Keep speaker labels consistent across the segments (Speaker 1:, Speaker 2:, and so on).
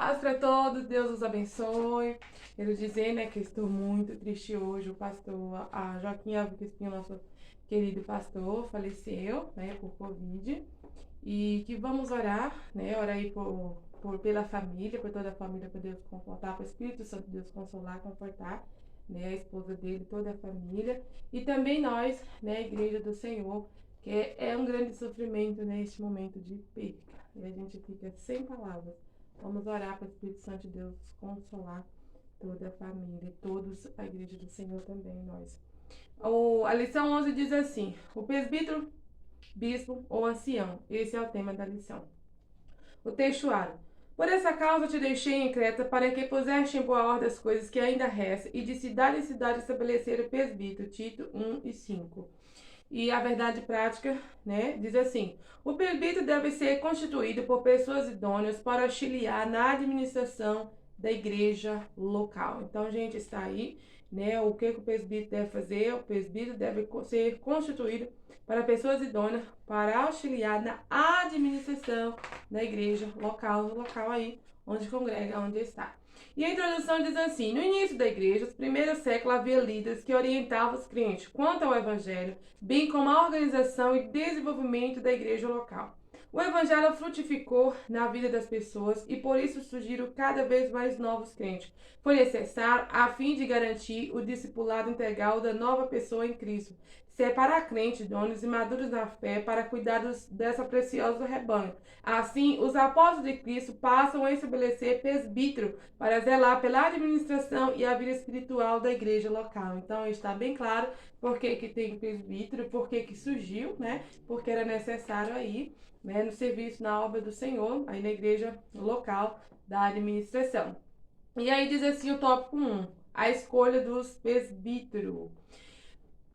Speaker 1: Paz para todos, Deus os abençoe. Quero dizer, né, que estou muito triste hoje. O pastor Joaquim Alves Crispim, nosso querido pastor, faleceu, né, por Covid. E que vamos orar, né, orar aí pela família, por toda a família, para Deus confortar, para o Espírito Santo de Deus consolar, confortar, né, a esposa dele, toda a família. E também nós, né, a Igreja do Senhor, que é um grande sofrimento, né, este momento de perca. E a gente fica sem palavras. Vamos orar para o Espírito Santo de Deus consolar toda a família, todos, a Igreja do Senhor também, nós. A lição 11 diz assim: o presbítero, bispo ou ancião. Esse é o tema da lição. O textuário. Por essa causa te deixei em Creta, para que puseste em boa ordem as coisas que ainda restam, e de cidade em cidade estabelecer o presbítero. Tito 1 e 5. E a verdade prática, né, diz assim: o presbítero deve ser constituído por pessoas idôneas para auxiliar na administração da igreja local. Então, gente, está aí, né, o que o presbítero deve fazer? O presbítero deve ser constituído para pessoas idôneas para auxiliar na administração da igreja local, no local aí onde congrega, onde está. E a introdução diz assim: no início da igreja, os primeiros séculos, havia líderes que orientavam os crentes quanto ao evangelho, bem como a organização e desenvolvimento da igreja local. O evangelho frutificou na vida das pessoas e por isso surgiram cada vez mais novos crentes. Foi necessário a fim de garantir o discipulado integral da nova pessoa em Cristo, separar crentes idôneos e maduros na fé para cuidar dessa preciosa rebanho. Assim, os apóstolos de Cristo passam a estabelecer presbítero para zelar pela administração e a vida espiritual da igreja local. Então, está bem claro por que tem presbítero, por que surgiu, né? Porque era necessário aí, né, no serviço, na obra do Senhor, aí na igreja local da administração. E aí diz assim o tópico 1, a escolha dos presbíteros.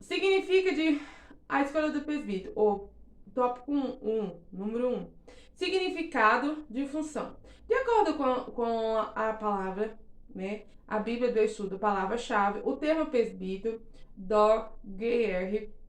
Speaker 1: Significa de a escolha do presbítero, ou tópico 1, número 1. Significado de função. De acordo com a palavra, né, a Bíblia do Estudo, palavra-chave, o termo presbítero,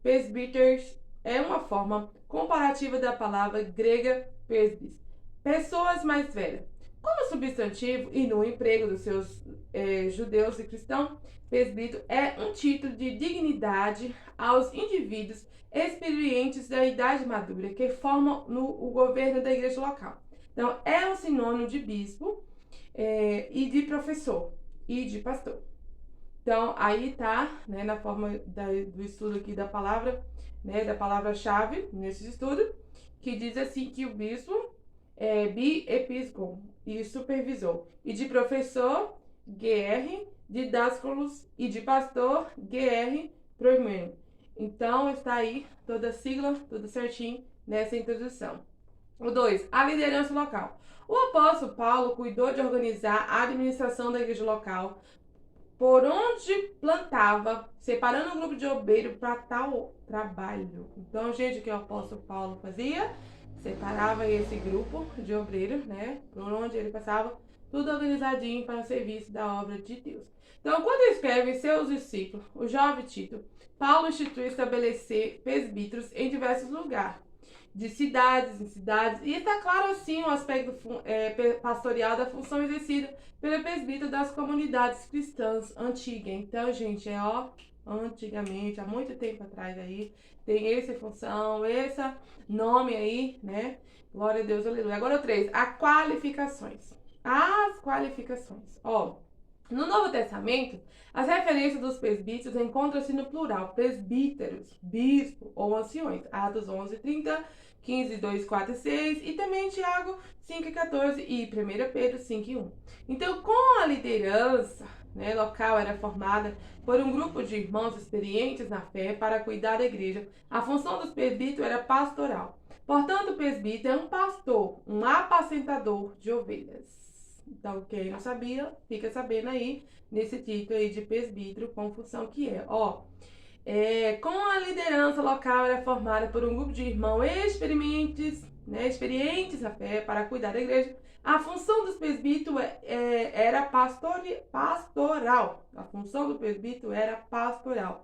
Speaker 1: presbyteros, é uma forma comparativa da palavra grega presbis, pessoas mais velhas. Como substantivo e no emprego dos seus judeus e cristãos, presbítero é um título de dignidade aos indivíduos experientes da idade madura que formam o governo da igreja local. Então, é um sinônimo de bispo e de professor e de pastor. Então, aí tá, né, na forma do estudo aqui da palavra, né, da palavra-chave nesse estudo, que diz assim que o bispo é biepiscopos e supervisor, e de professor, GR, de didásculos e de pastor, GR, primeiro. Então, está aí toda a sigla, tudo certinho nessa introdução. O 2, a liderança local. O apóstolo Paulo cuidou de organizar a administração da igreja local, por onde plantava, separando um grupo de obreiros para tal trabalho. Então, gente, o que o apóstolo Paulo fazia? Separava esse grupo de obreiros, né? Por onde ele passava, tudo organizadinho para o serviço da obra de Deus. Então, quando escreve seus discípulos, o jovem Tito, Paulo institui estabelecer presbíteros em diversos lugares, de cidades em cidades, e está claro assim o aspecto pastoral da função exercida pelo presbítero das comunidades cristãs antigas. Então, gente, antigamente, há muito tempo atrás aí, tem essa função, esse nome aí, né? Glória a Deus, aleluia. Agora o 3, as qualificações. As qualificações. No Novo Testamento, as referências dos presbíteros encontram-se no plural, presbíteros, bispo ou anciões. Atos 11, 30, 15, 2, 4 e 6, e também Tiago 5 e 14 e 1 Pedro 5 e 1. Então, com a liderança, né, local era formada por um grupo de irmãos experientes na fé para cuidar da igreja, a função dos presbíteros era pastoral. Portanto, o presbítero é um pastor, um apacentador de ovelhas. Então, quem não sabia, fica sabendo aí, nesse título aí de presbítero, com função que com a liderança local era formada por um grupo de irmãos experientes na fé para cuidar da igreja. A função dos presbíteros era pastoral. A função do presbítero era pastoral.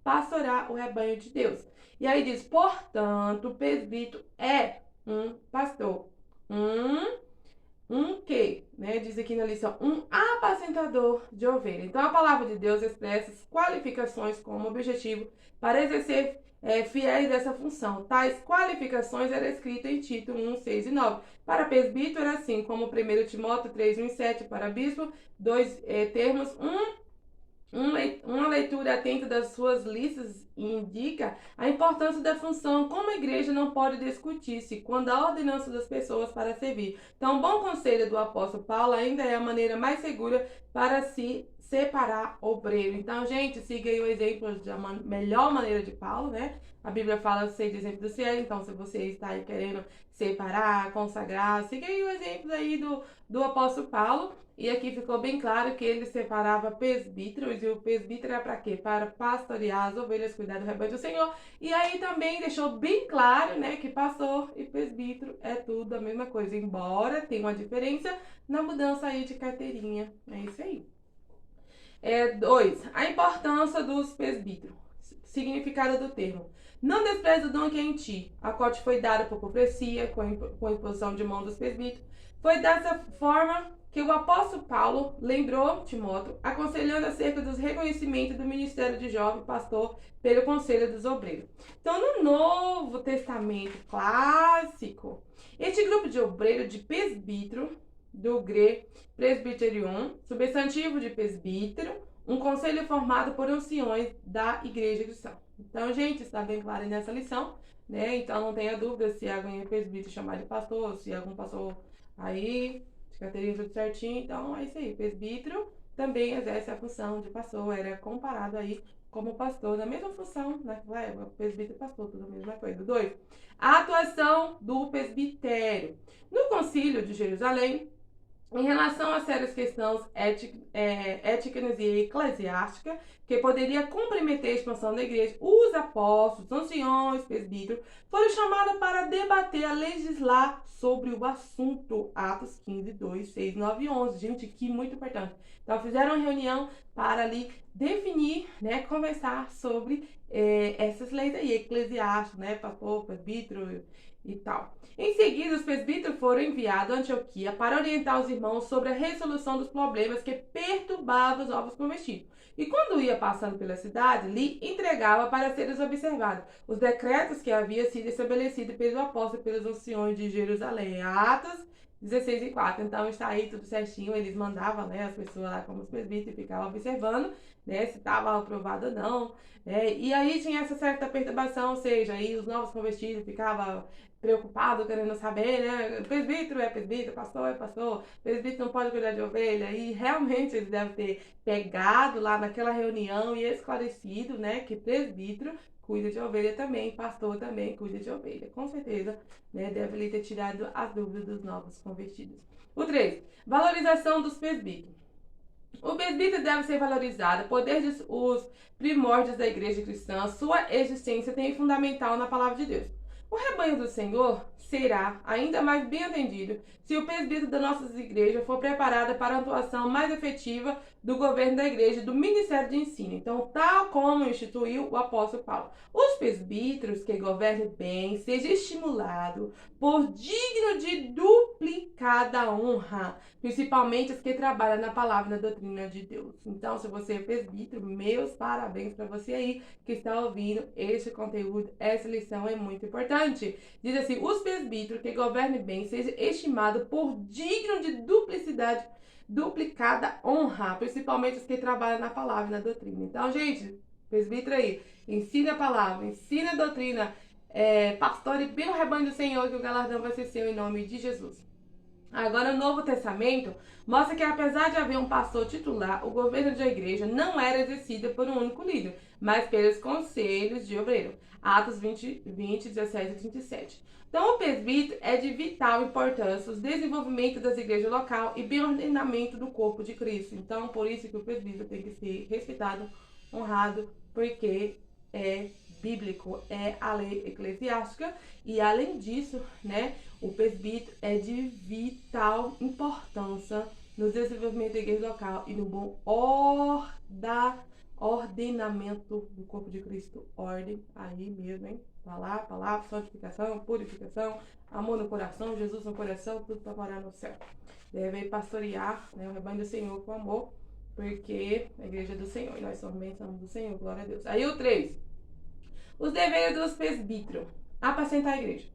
Speaker 1: Pastorar o rebanho de Deus. E aí diz, portanto, o presbítero é um pastor. Um quê? né, diz aqui na lição, um apacentador de ovelha. Então, a palavra de Deus expressa as qualificações como objetivo para exercer fiéis dessa função. Tais qualificações eram escritas em Tito 1, 6 e 9. Para presbítero era assim, como 1 Timóteo 3, 1 e 7. Para bispo, dois termos, uma leitura atenta das suas listas indica a importância da função, como a igreja não pode discutir-se quando a ordenança das pessoas para servir. Então, um bom conselho do apóstolo Paulo ainda é a maneira mais segura para se separar obreiro. Então, gente, siga aí o exemplo da melhor maneira de Paulo, né? A Bíblia fala de exemplo do fiel, então se você está aí querendo separar, consagrar, siga aí o exemplo aí do apóstolo Paulo. E aqui ficou bem claro que ele separava presbíteros, e o presbítero era para quê? Para pastorear as ovelhas, cuidar do rebanho do Senhor. E aí também deixou bem claro, né, que pastor e presbítero é tudo a mesma coisa, embora tenha uma diferença na mudança aí de carteirinha. É isso aí. 2. A importância dos presbíteros. Significado do termo. Não despreze o dom que é em ti, a qual te foi dada por profecia, com a imposição de mão dos presbíteros. Foi dessa forma que o apóstolo Paulo lembrou Timóteo, aconselhando acerca dos reconhecimentos do ministério de jovem pastor pelo conselho dos obreiros. Então, no Novo Testamento clássico, este grupo de obreiro de presbítero, do grego presbyterion, substantivo de presbítero, um conselho formado por anciões da igreja cristã. Então, gente, está bem claro nessa lição, né? Então, não tenha dúvida se alguém é presbítero chamar de pastor, se algum pastor aí, de carteirinha tudo certinho. Então, é isso aí. Presbítero também exerce a função de pastor, era comparado aí como pastor, na mesma função, naquela época, presbítero e pastor, tudo a mesma coisa. 2. A atuação do presbitério. No Concílio de Jerusalém, em relação a sérias questões éticas e eclesiásticas que poderia comprometer a expansão da igreja, os apóstolos, anciões, presbíteros foram chamados para debater, a legislar sobre o assunto. Atos 15, 2, 6, 9 e 11. Gente, que muito importante. Então, fizeram uma reunião para ali definir, né, conversar sobre essas leis aí, eclesiásticas, né, pastor, presbítero e tal. Em seguida, os presbíteros foram enviados a Antioquia para orientar os irmãos sobre a resolução dos problemas que perturbavam os novos convertidos. E quando ia passando pela cidade, lhe entregava para serem observados os decretos que havia sido estabelecidos pelo apóstolo e pelos anciões de Jerusalém. Atos 16 e 4. Então está aí tudo certinho. Eles mandavam, né, as pessoas lá como os presbíteros e ficavam observando, né, se estava aprovado ou não. E aí tinha essa certa perturbação, ou seja, aí os novos convertidos ficavam preocupado, querendo saber, né? Presbítero é presbítero, pastor é pastor, presbítero não pode cuidar de ovelha. E realmente eles devem ter pegado lá naquela reunião e esclarecido, né, que presbítero cuida de ovelha também, pastor também cuida de ovelha. Com certeza, né, deve lhe ter tirado as dúvidas dos novos convertidos. O 3. Valorização dos presbíteros. O presbítero deve ser valorizado, poder os primórdios da igreja cristã, sua existência tem fundamental na palavra de Deus. O rebanho do Senhor será ainda mais bem atendido se o presbítero das nossas igrejas for preparado para a atuação mais efetiva do governo da igreja e do ministério de ensino. Então, tal como instituiu o apóstolo Paulo, os presbíteros que governem bem sejam estimulados por digno de duplicada honra, principalmente os que trabalham na palavra e na doutrina de Deus. Então, se você é presbítero, meus parabéns para você aí que está ouvindo este conteúdo. Essa lição é muito importante. Diz assim: os presbíteros que governem bem sejam estimados por digno de duplicada honra, principalmente os que trabalham na palavra e na doutrina. Então, gente, presbítero aí, ensina a palavra, ensina a doutrina, pastore pelo rebanho do Senhor, que o galardão vai ser seu em nome de Jesus. Agora, o Novo Testamento mostra que, apesar de haver um pastor titular, o governo da igreja não era exercido por um único líder, mas pelos conselhos de obreiro. Atos 20, 17 e 37. Então, o presbítero é de vital importância o desenvolvimento das igrejas locais e bem ordenamento do corpo de Cristo. Então, por isso que o presbítero tem que ser respeitado, honrado, porque é bíblico, é a lei eclesiástica. E além disso, né, o presbítero é de vital importância no desenvolvimento da igreja local e no bom ordenamento do corpo de Cristo. Ordem, aí mesmo, hein? Palavra, santificação, purificação, amor no coração, Jesus no coração, tudo para morar no céu. Deve pastorear, né, o rebanho do Senhor com amor, porque a igreja é do Senhor, e nós somente somos do Senhor, glória a Deus. Aí o 3. Os deveres dos presbíteros. Apacentar a igreja.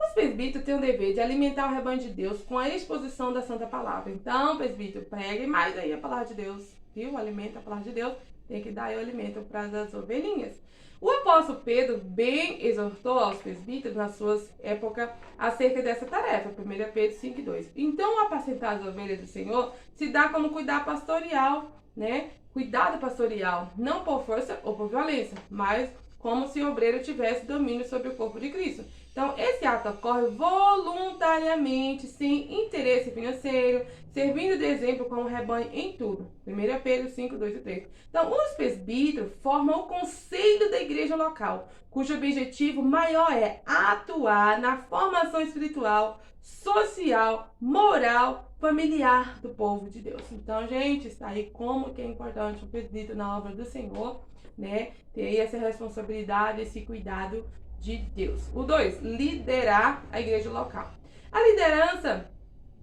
Speaker 1: Os presbíteros têm o dever de alimentar o rebanho de Deus com a exposição da santa palavra. Então, presbítero, pregue mais aí a palavra de Deus, viu? Alimenta a palavra de Deus, tem que dar aí o alimento para as ovelhinhas. O apóstolo Pedro bem exortou aos presbíteros nas suas épocas acerca dessa tarefa, 1 Pedro 5,2. Então, apacentar as ovelhas do Senhor se dá como cuidar pastoral, né? Cuidado pastoral, não por força ou por violência, mas como se o obreiro tivesse domínio sobre o corpo de Cristo. Então, esse ato ocorre voluntariamente, sem interesse financeiro, servindo de exemplo como rebanho em tudo. 1 Pedro 5, 2 e 3. Então, os presbíteros formam o conselho da igreja local, cujo objetivo maior é atuar na formação espiritual, social, moral, familiar do povo de Deus. Então, gente, está aí como que é importante o presbítero na obra do Senhor, né? Ter essa responsabilidade, esse cuidado de Deus. O 2, liderar a igreja local. A liderança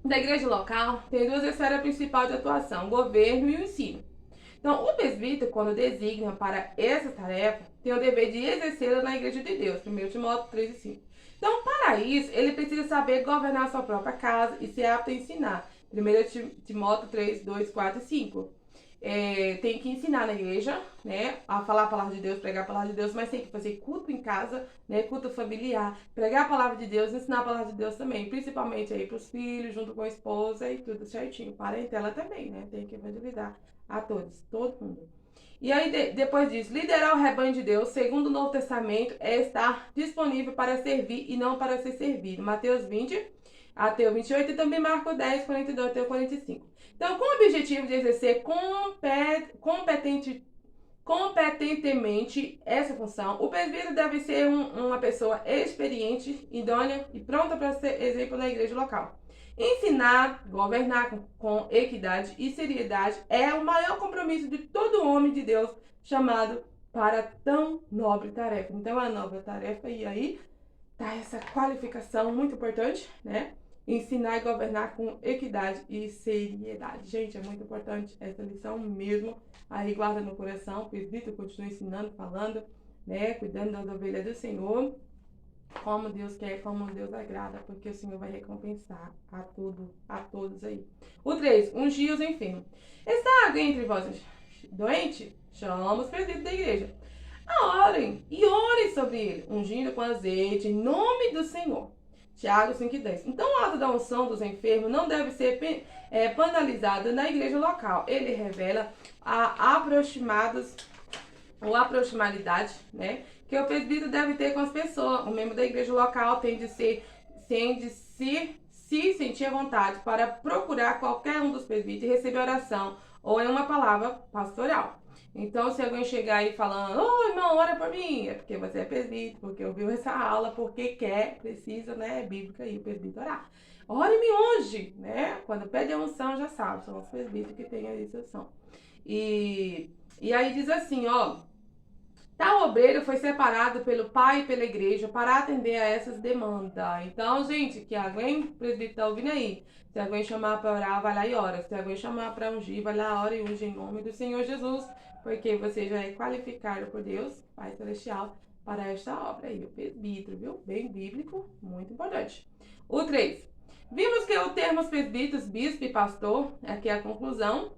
Speaker 1: da igreja local tem duas esferas principais de atuação, o governo e o ensino. Então, o presbítero, quando designa para essa tarefa, tem o dever de exercê-la na igreja de Deus, 1 Timóteo 3 e 5. Então, para isso, ele precisa saber governar a sua própria casa e ser apto a ensinar, 1 Timóteo 3, 2, 4 e 5. Tem que ensinar na igreja, né, a falar a palavra de Deus, pregar a palavra de Deus, mas tem que fazer culto em casa, né, culto familiar, pregar a palavra de Deus, ensinar a palavra de Deus também, principalmente aí para os filhos, junto com a esposa e tudo certinho, parentela também, né, tem que evangelizar a todos, todo mundo. E aí, depois disso, liderar o rebanho de Deus, segundo o Novo Testamento, é estar disponível para servir e não para ser servido. Mateus 20, até o 28 e também Marcos 10, 42 até o 45. Então, com o objetivo de exercer competentemente essa função, o presbítero deve ser uma pessoa experiente, idônea e pronta para ser exemplo na igreja local. Ensinar, governar com equidade e seriedade é o maior compromisso de todo homem de Deus chamado para tão nobre tarefa. Então, a nova tarefa, e aí tá essa qualificação muito importante, né? Ensinar e governar com equidade e seriedade. Gente, é muito importante essa lição mesmo. Aí guarda no coração, o presbítero continua ensinando, falando, né? Cuidando das ovelhas do Senhor, como Deus quer, como Deus agrada, porque o Senhor vai recompensar a todos aí. O 3, ungir os enfermos. Está alguém entre vós doente? Chama os presbíteros da igreja. Orem sobre ele, ungindo com azeite, em nome do Senhor. Tiago 5,10. Então, o ato da unção dos enfermos não deve ser penalizado na igreja local. Ele revela a aproximadade, né, que o presbítero deve ter com as pessoas. O membro da igreja local tem de se sentir à vontade para procurar qualquer um dos presbíteros e receber oração ou uma palavra pastoral. Então, se alguém chegar aí falando, irmão, ora por mim, é porque você é presbítero, porque ouviu essa aula, porque precisa, né, é bíblica aí o presbítero orar. Ore-me hoje, né? Quando pede a unção, já sabe, são os presbíteros que têm a unção. E aí diz assim, tal obreiro foi separado pelo pai e pela igreja para atender a essas demandas. Então, gente, que alguém, presbítero, tá ouvindo aí, se alguém chamar para orar, vai lá e ora. Se alguém chamar para ungir, vai lá, ora e unge em nome do Senhor Jesus, porque você já é qualificado por Deus, Pai Celestial, para esta obra aí, o presbítero, viu? Bem bíblico, muito importante. O 3. Vimos que o termo presbíteros, bispo e pastor, aqui é a conclusão,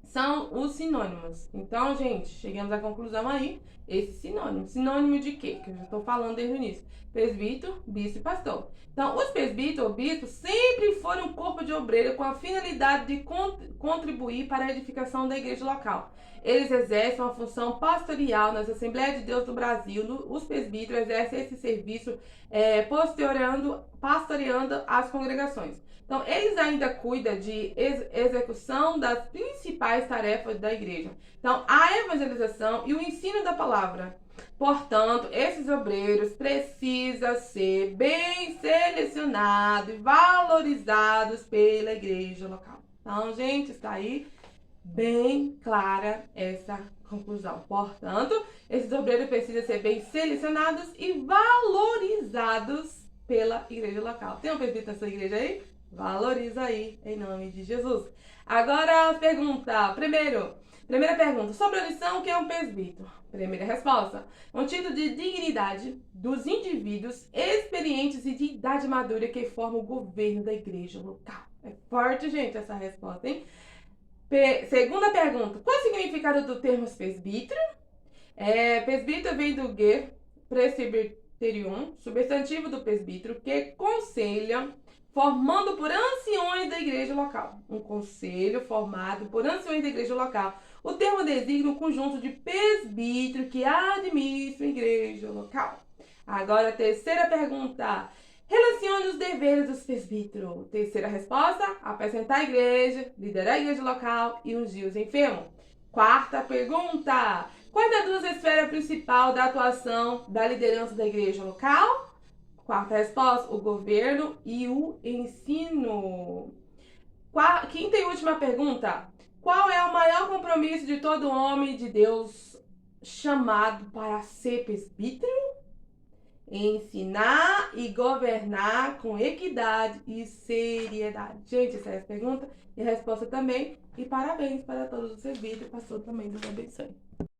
Speaker 1: são os sinônimos. Então, gente, chegamos à conclusão aí, esse sinônimo. Sinônimo de quê? Que eu já estou falando desde o início. Presbítero, bispo e pastor. Então, os presbíteros ou bispos sempre foram um corpo de obreiro com a finalidade de contribuir para a edificação da igreja local. Eles exercem uma função pastoral nas Assembleias de Deus do Brasil. Os presbíteros exercem esse serviço pastoreando as congregações. Então, eles ainda cuidam de execução das principais tarefas da igreja. Então, a evangelização e o ensino da palavra. Portanto, esses obreiros precisam ser bem selecionados e valorizados pela igreja local. Então, gente, está aí bem clara essa conclusão. Portanto, esses obreiros precisam ser bem selecionados e valorizados pela igreja local. Tem um presbítero na sua igreja aí? Valoriza aí, em nome de Jesus. Agora, primeira pergunta, sobre a lição, o que é um presbítero? Primeira resposta, um título de dignidade dos indivíduos experientes e de idade madura que formam o governo da igreja local. É forte, gente, essa resposta, hein? Segunda pergunta, qual é o significado do termo presbítero? Presbítero vem do grego presbyterion, substantivo do presbítero, que conselha, formando por anciões da igreja local. Um conselho formado por anciões da igreja local. O termo designa um conjunto de presbíteros que administram a igreja local. Agora, terceira pergunta. Relacione os deveres dos presbíteros. Terceira resposta, apresentar a igreja, liderar a igreja local e ungir os enfermos. Quarta pergunta, quais das duas esferas principal da atuação da liderança da igreja local? Quarta resposta, o governo e o ensino. Quinta e última pergunta, qual é o maior compromisso de todo homem de Deus chamado para ser presbítero? Ensinar e governar com equidade e seriedade. Gente, essa é a pergunta e a resposta também. E parabéns para todos os presbíteros. Pastor também, Deus abençoe.